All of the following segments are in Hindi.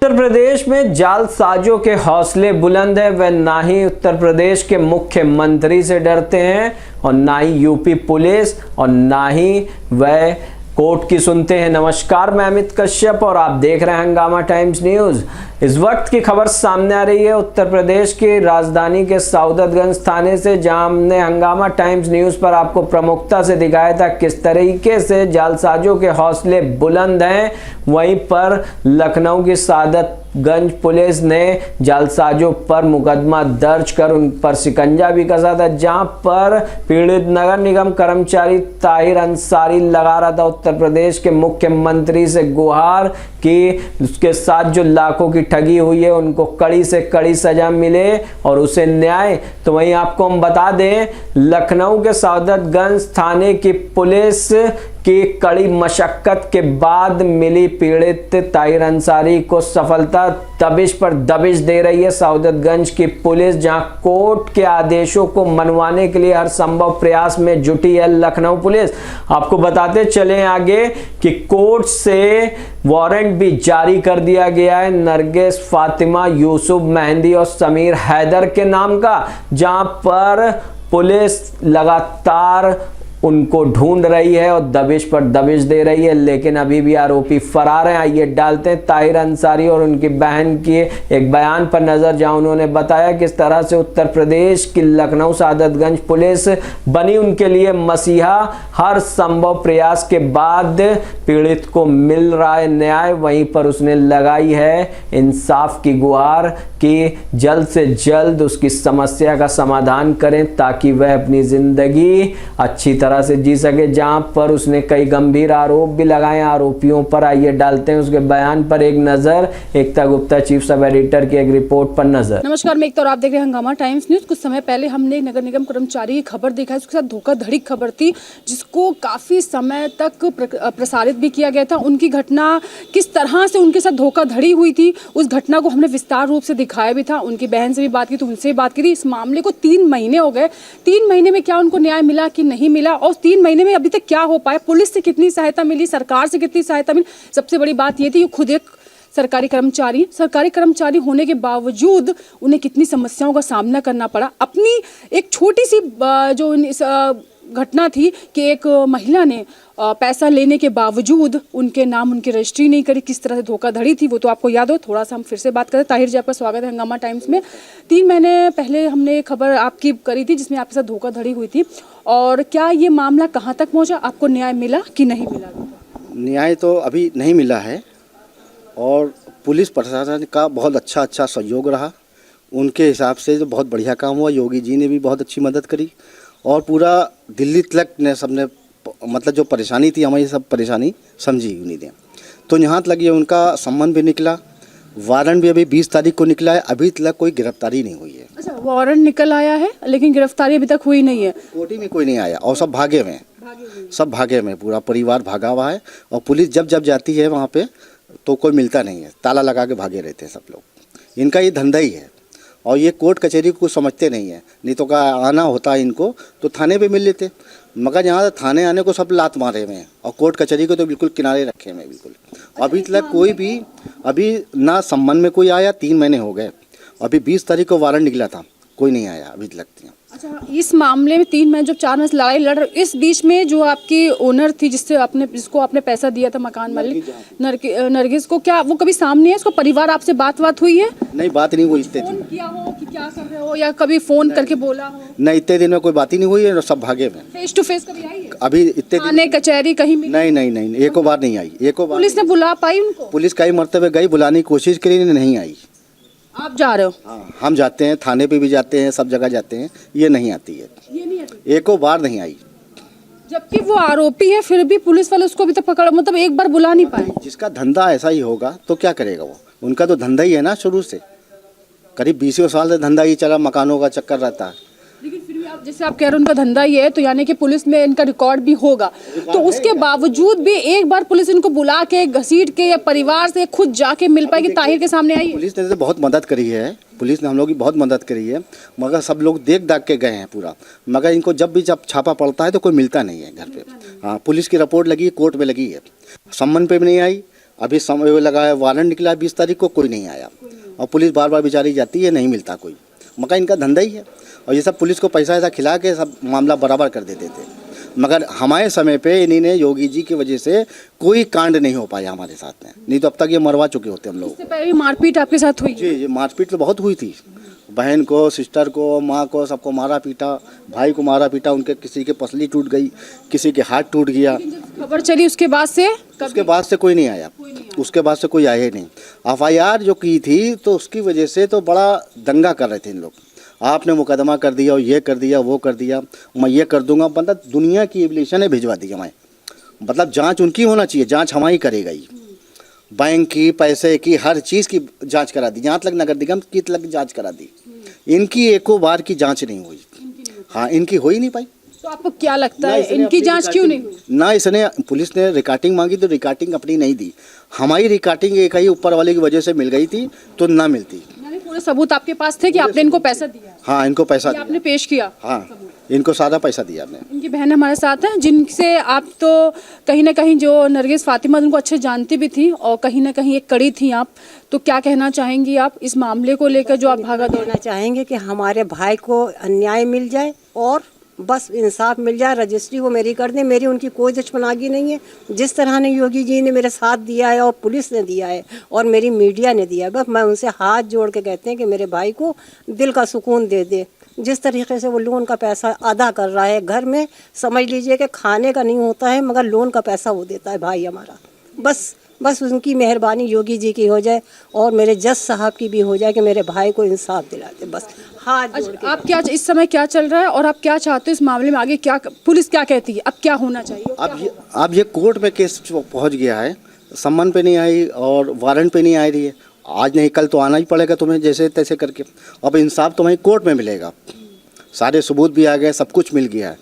उत्तर प्रदेश में जालसाजों के हौसले बुलंद है। वह ना ही उत्तर प्रदेश के मुख्यमंत्री से डरते हैं और ना ही यूपी पुलिस और ना ही वह कोर्ट की सुनते हैं। नमस्कार, मैं अमित कश्यप और आप देख रहे हैं हंगामा टाइम्स न्यूज। इस वक्त की खबर सामने आ रही है उत्तर प्रदेश की राजधानी के सऊदतगंज थाने से, जहां हमने हंगामा टाइम्स न्यूज पर आपको प्रमुखता से दिखाया था किस तरीके से जालसाजों के हौसले बुलंद हैं। वहीं पर लखनऊ की सऊदतगंज पुलिस ने जालसाजों पर मुकदमा दर्ज कर उन पर शिकंजा भी कसा था, जहां पर पीड़ित नगर निगम कर्मचारी ताहिर अंसारी लगा रहा था उत्तर प्रदेश के मुख्यमंत्री से गुहार कि उसके साथ जो लाखों की ठगी हुई है उनको कड़ी से कड़ी सजा मिले और उसे न्याय। तो वहीं आपको हम बता दें, लखनऊ के सऊदतगंज थाने की पुलिस की कड़ी मशक्कत के बाद मिली पीड़ित ताहिर अंसारी को सफलता। दबिश पर दबिश दे रही है सऊदतगंज की पुलिस, जहां कोर्ट के आदेशों को मनवाने के लिए हर संभव प्रयास में जुटी है लखनऊ पुलिस। आपको बताते चले आगे कि कोर्ट से वारंट भी जारी कर दिया गया है नरगिस, फातिमा, यूसुफ, मेहंदी और समीर हैदर के नाम का, जहां पर पुलिस लगातार उनको ढूंढ रही है और दबिश पर दबिश दे रही है, लेकिन अभी भी आरोपी फरार हैं। आइए डालते हैं ताहिर अंसारी और उनकी बहन के एक बयान पर नजर, जहां उन्होंने बताया किस तरह से उत्तर प्रदेश की लखनऊ सऊदतगंज पुलिस बनी उनके लिए मसीहा। हर संभव प्रयास के बाद पीड़ित को मिल रहा है न्याय। वहीं पर उसने लगाई है इंसाफ की गुहार कि जल्द से जल्द उसकी समस्या का समाधान करें ताकि वह अपनी जिंदगी अच्छी तरह से जी सके, जहां पर उसने कई गंभीर आरोप भी लगाए आरोपियों पर। आइए डालते हैं उसके बयान पर एक नजर। एकता गुप्ता, चीफ सब एडिटर की एक रिपोर्ट पर नजर। नमस्कार, मैं एकता और आप देख रहे हैं हंगामा टाइम्स न्यूज। कुछ समय पहले हमने नगर निगम कर्मचारी की खबर देखा है, उसके साथ धोखाधड़ी खबर थी जिसको काफी समय तक प्रसारित भी किया गया था। उनकी घटना किस तरह से उनके साथ धोखाधड़ी हुई थी उस घटना को हमने विस्तार रूप से दिखाया भी था। उनकी बहन से भी बात की तो उनसे भी बात की थी। इस मामले को 3 महीने हो गए। 3 महीने में क्या उनको न्याय मिला कि नहीं मिला, और 3 महीने में अभी तक क्या हो पाया, पुलिस से कितनी सहायता मिली, सरकार से कितनी सहायता मिली। सबसे बड़ी बात ये थी, खुद एक सरकारी कर्मचारी होने के बावजूद उन्हें कितनी समस्याओं का सामना करना पड़ा। अपनी एक छोटी सी जो घटना थी कि एक महिला ने पैसा लेने के बावजूद उनके नाम उनकी रजिस्ट्री नहीं करी, किस तरह से धोखाधड़ी थी वो तो आपको याद हो। थोड़ा सा हम फिर से बात करें। ताहिर जी, आपका स्वागत है हंगामा टाइम्स में। 3 महीने पहले हमने खबर आपकी करी थी जिसमें आपके साथ धोखाधड़ी हुई थी, और क्या ये मामला कहाँ तक पहुँचा, आपको न्याय मिला कि नहीं मिला? न्याय तो अभी नहीं मिला है और पुलिस प्रशासन का बहुत अच्छा सहयोग रहा। उनके हिसाब से जो बहुत बढ़िया काम हुआ, योगी जी ने भी बहुत अच्छी मदद करी और पूरा दिल्ली तक ने सबने मतलब जो परेशानी थी हमारी सब परेशानी समझी उन्हीं ने। तो यहाँ तक ये उनका सम्मान भी निकला, वारंट भी अभी 20 तारीख को निकला है, अभी तक कोई गिरफ्तारी नहीं हुई है। अच्छा, वारंट निकल आया है लेकिन गिरफ्तारी अभी तक हुई नहीं है। कोर्ट में कोई नहीं आया और सब भागे में, सब भागे में, पूरा परिवार भागा हुआ है। और पुलिस जब जब जाती है वहाँ पे तो कोई मिलता नहीं है, ताला लगा के भागे रहते हैं सब लोग। इनका ये धंधा ही है और ये कोर्ट कचहरी को समझते नहीं है। नहीं तो का आना होता इनको तो थाने पे मिल लेते, मगर यहाँ थाने आने को सब लात मारे में और कोर्ट कचहरी को तो बिल्कुल किनारे रखे में बिल्कुल। अभी तक कोई भी अभी ना संबंध में कोई आया। 3 महीने हो गए, अभी 20 तारीख को वारंट निकला था, कोई नहीं आया अभी तक। अच्छा, इस मामले में 3 महीने जब 4 महीने लड़ाई लड़ रहे, इस बीच में जो आपकी ओनर थी जिसको आपने पैसा दिया था, मकान मालिक नरगिस को, क्या वो कभी सामने है? उसको परिवार आपसे बात हुई है? नहीं, बात नहीं हुई। इतने फोन किया हो कि क्या कर रहे हो, या कभी फोन करके बोला हो? नहीं, इतने दिन में कोई बात ही नहीं हुई है, सब भागे में। फेस टू फेस कभी आई है? अभी इतने थाने कचहरी कहीं नहीं, एको बार नहीं आई। एको बार पुलिस ने बुला पाई उनको? पुलिस कई मरतबे गई, बुलाने की कोशिश करी, नहीं आई। आप जा रहे हो? हाँ, हम जाते हैं, थाने पे भी जाते हैं, सब जगह जाते हैं, ये नहीं आती है। ये नहीं आती? एको बार नहीं आई। जबकि वो आरोपी है फिर भी पुलिस वाले उसको अभी तक पकड़, मतलब एक बार बुला नहीं पाए। जिसका धंधा ऐसा ही होगा तो क्या करेगा वो, उनका तो धंधा ही है ना शुरू से, करीब 20 साल से धंधा ही चला, मकानों का चक्कर रहता है। लेकिन फिर भी आप जैसे आप कह रहे हो उनका धंधा ही है, तो यानी कि पुलिस में इनका रिकॉर्ड भी होगा, तो उसके बावजूद भी एक बार पुलिस इनको बुला के घसीट के या परिवार से खुद जाके मिल पाएगी, ताहिर के सामने आई? पुलिस ने तो बहुत मदद करी है, पुलिस ने हम लोग की बहुत मदद करी है, मगर सब लोग देख दाख के गए हैं पूरा, मगर इनको जब छापा पड़ता है तो कोई मिलता नहीं है घर पे। हाँ, पुलिस की रिपोर्ट लगी है, कोर्ट में लगी है, सम्मन पे भी नहीं आई, अभी समय लगा है, वारंट निकला 20 तारीख को, कोई नहीं आया। और पुलिस बार बार बेचारी जाती है, नहीं मिलता कोई। मगर इनका धंधा ही है। और ये सब पुलिस को पैसा ऐसा खिला के सब मामला बराबर कर देते थे। मगर हमारे समय पे इन्हीं ने, योगी जी की वजह से कोई कांड नहीं हो पाया हमारे साथ में, नहीं तो अब तक ये मरवा चुके होते हम लोग। इससे पहले मारपीट आपके साथ हुई? जी जी, मारपीट तो बहुत हुई थी। बहन को, सिस्टर को, माँ को, सबको मारा पीटा, भाई को मारा पीटा, उनके किसी के पसली टूट गई, किसी के हाथ टूट गया। खबर चली उसके बाद से? उसके बाद से कोई नहीं आया, उसके बाद से कोई आया ही नहीं। FIR जो की थी तो उसकी वजह से तो बड़ा दंगा कर रहे थे इन लोग। आपने मुकदमा कर दिया और ये कर दिया, वो कर दिया, मैं ये कर दूंगा। मतलब दुनिया की एविडेंस ने भिजवा दी हमें। मतलब जांच उनकी होना चाहिए, जांच हमारी करेगा ही। बैंक की, पैसे की, हर चीज़ की जांच करा दी, जहाँ तक नगर निगम की तक जांच करा दी। इनकी एको बार की जांच नहीं हुई। हाँ, इनकी हो ही नहीं पाई। तो आपको क्या लगता है इनकी जांच क्यों नहीं हुई? ना इसने, पुलिस ने रिकॉर्डिंग मांगी तो रिकॉर्डिंग अपनी नहीं दी। हमारी रिकॉर्डिंग एक ही ऊपर वाले की वजह से मिल गई थी, तो ना मिलती। यानी पूरे सबूत आपके पास थे कि आपने इनको पैसा दिया? हाँ, इनको पैसा ये दिया। आपने पेश किया? हाँ, इनको सारा पैसा दिया हमने। इनकी बहन हमारे साथ हैं, जिनसे आप तो कहीं ना कहीं जो नरगिस फातिमा उनको अच्छे जानती भी थी और कहीं ना कहीं एक कड़ी थी आप। तो क्या कहना चाहेंगी आप इस मामले को लेकर जो आप भागा दौड़? कहना चाहेंगे कि हमारे भाई को अन्याय मिल जाए और बस इंसाफ मिल जाए। रजिस्ट्री वो मेरी कर दें, मेरी उनकी कोई दुश्मनागी नहीं है। जिस तरह ने योगी जी ने मेरे साथ दिया है और पुलिस ने दिया है और मेरी मीडिया ने दिया है, बस मैं उनसे हाथ जोड़ के कहते हैं कि मेरे भाई को दिल का सुकून दे दे। जिस तरीके से वो लोन का पैसा अदा कर रहा है, घर में समझ लीजिए कि खाने का नहीं होता है मगर लोन का पैसा वो देता है भाई हमारा। बस उनकी मेहरबानी योगी जी की हो जाए और मेरे जज साहब की भी हो जाए कि मेरे भाई को इंसाफ दिला दे, बस हाथ जोड़ के। आप क्या इस समय क्या चल रहा है और आप क्या चाहते हो इस मामले में आगे? क्या पुलिस क्या कहती है, अब क्या होना चाहिए? अब ये कोर्ट में केस पहुंच गया है, सम्मन पे नहीं आई और वारंट पे नहीं आ रही है। आज नहीं कल तो आना ही पड़ेगा तुम्हें, जैसे तैसे करके। अब इंसाफ तुम्हें कोर्ट में मिलेगा। सारे सबूत भी आ गए, सब कुछ मिल गया है।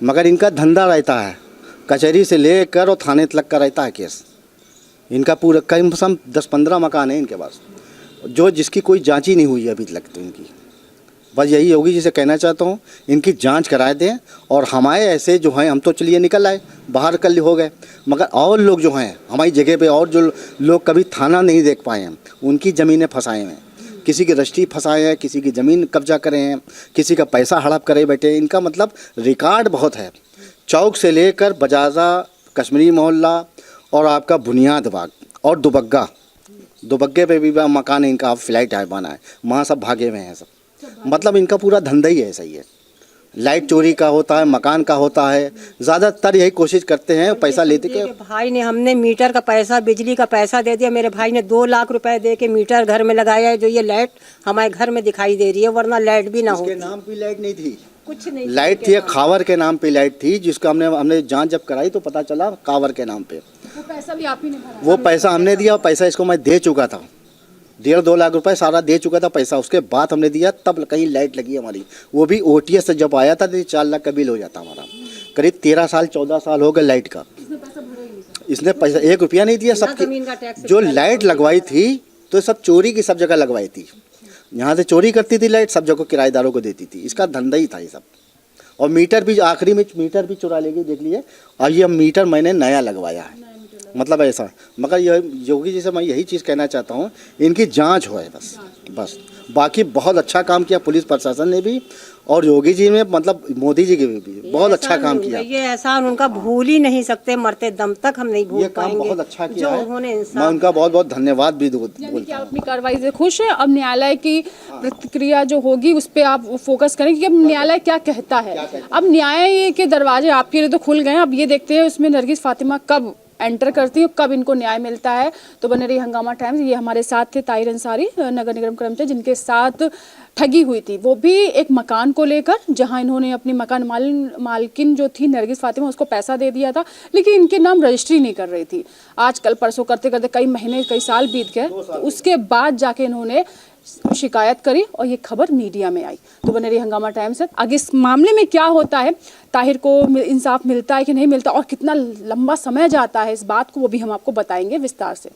मगर इनका धंधा रहता है, कचहरी से लेकर और थाने तक का रहता है केस। इनका पूरा कम से कम 10-15 मकान है इनके पास, जो जिसकी कोई जांच ही नहीं हुई अभी तक। तो इनकी बस यही होगी, जिसे कहना चाहता हूँ इनकी जांच कराए दें। और हमारे ऐसे जो हैं, हम तो चलिए निकल आए बाहर, कल हो गए, मगर और लोग जो हैं हमारी जगह पे, और जो लोग कभी थाना नहीं देख पाए हैं, उनकी ज़मीनें फंसाए हैं। किसी की रजिस्ट्री फंसाए हैं, किसी की ज़मीन कब्जा करे हैं, किसी का पैसा हड़प करे बैठे। इनका मतलब रिकॉर्ड बहुत है। चौक से लेकर बजाजा, कश्मीरी मोहल्ला और आपका बुनियाद बाग और दुबग्गे पे भी मकान है इनका, फ्लैट है बना है, वहाँ सब भागे हुए हैं सब। मतलब इनका पूरा धंधा ही ऐसा ही है। लाइट चोरी का होता है, मकान का होता है, ज़्यादातर यही कोशिश करते हैं पैसा लेते के। भाई ने, हमने मीटर का पैसा, बिजली का पैसा दे दिया। मेरे भाई ने 2 लाख रुपए दे के मीटर घर में लगाया है, जो ये लाइट हमारे घर में दिखाई दे रही है, वरना लाइट भी ना हो। इसके नाम पे लाइट नहीं थी, कुछ नहीं, लाइट थी खावर के नाम पे लाइट थी, जिसका हमने जांच जब कराई तो पता चला कावर के नाम पे। वो पैसा भी आप ही ने भरा? वो पैसा हमने दिया, पैसा इसको मैं दे चुका था, 1.5-2 लाख रुपए सारा दे चुका था पैसा। उसके बाद हमने दिया, तब कहीं लाइट लगी हमारी। वो भी OTS से जब आया था तो 4 लाख का बिल हो जाता हमारा। करीब 13-14 साल हो गए लाइट का। इसने पैसा 1 रुपया नहीं दिया। सब जो लाइट लगवाई थी तो सब चोरी की, सब जगह लगवाई थी। यहाँ से चोरी करती थी लाइट, सब जगह किराएदारों को देती थी। इसका धंधा ही था ये सब। और मीटर भी आखिरी में मीटर भी चुरा लेगी, देख लीजिए। और ये मीटर मैंने नया लगवाया है, मतलब ऐसा। मगर यह योगी जी से मैं यही चीज़ कहना चाहता हूँ, इनकी जांच हो है बस। बाकी बहुत अच्छा काम किया पुलिस प्रशासन ने भी, और योगी जी ने, मतलब मोदी जी के भी बहुत अच्छा काम किया। ये एहसान उनका भूल ही नहीं सकते, मरते दम तक हम नहीं भूल पाएंगे। ये काम बहुत अच्छा किया जो है, उन्होंने मैं उनका बहुत बहुत धन्यवाद भी यानी कि आप अपनी कार्रवाई से खुश हैं। अब न्यायालय की प्रतिक्रिया जो होगी उस पर आप फोकस करें कि अब न्यायालय क्या कहता है। अब न्याय के दरवाजे आपके लिए तो खुल गए हैं, अब ये देखते हैं उसमें नरगिस फातिमा कब एंटर करती है, कब इनको न्याय मिलता है। तो बने रही हंगामा टाइम्स। ये हमारे साथ थे ताहिर अंसारी, नगर निगम कर्मचारी, जिनके साथ ठगी हुई थी, वो भी एक मकान को लेकर, जहां इन्होंने अपनी मकान मालकिन जो थी नरगिस फातिमा, उसको पैसा दे दिया था, लेकिन इनके नाम रजिस्ट्री नहीं कर रही थी। आज कल परसों करते करते कई महीने, कई साल बीत गए, तो उसके बाद जाके इन्होंने शिकायत करी और ये खबर मीडिया में आई। तो बने रही हंगामा टाइम्स से। आगे इस मामले में क्या होता है, ताहिर को इंसाफ मिलता है कि नहीं मिलता और कितना लंबा समय जाता है इस बात को, वो भी हम आपको बताएंगे विस्तार से।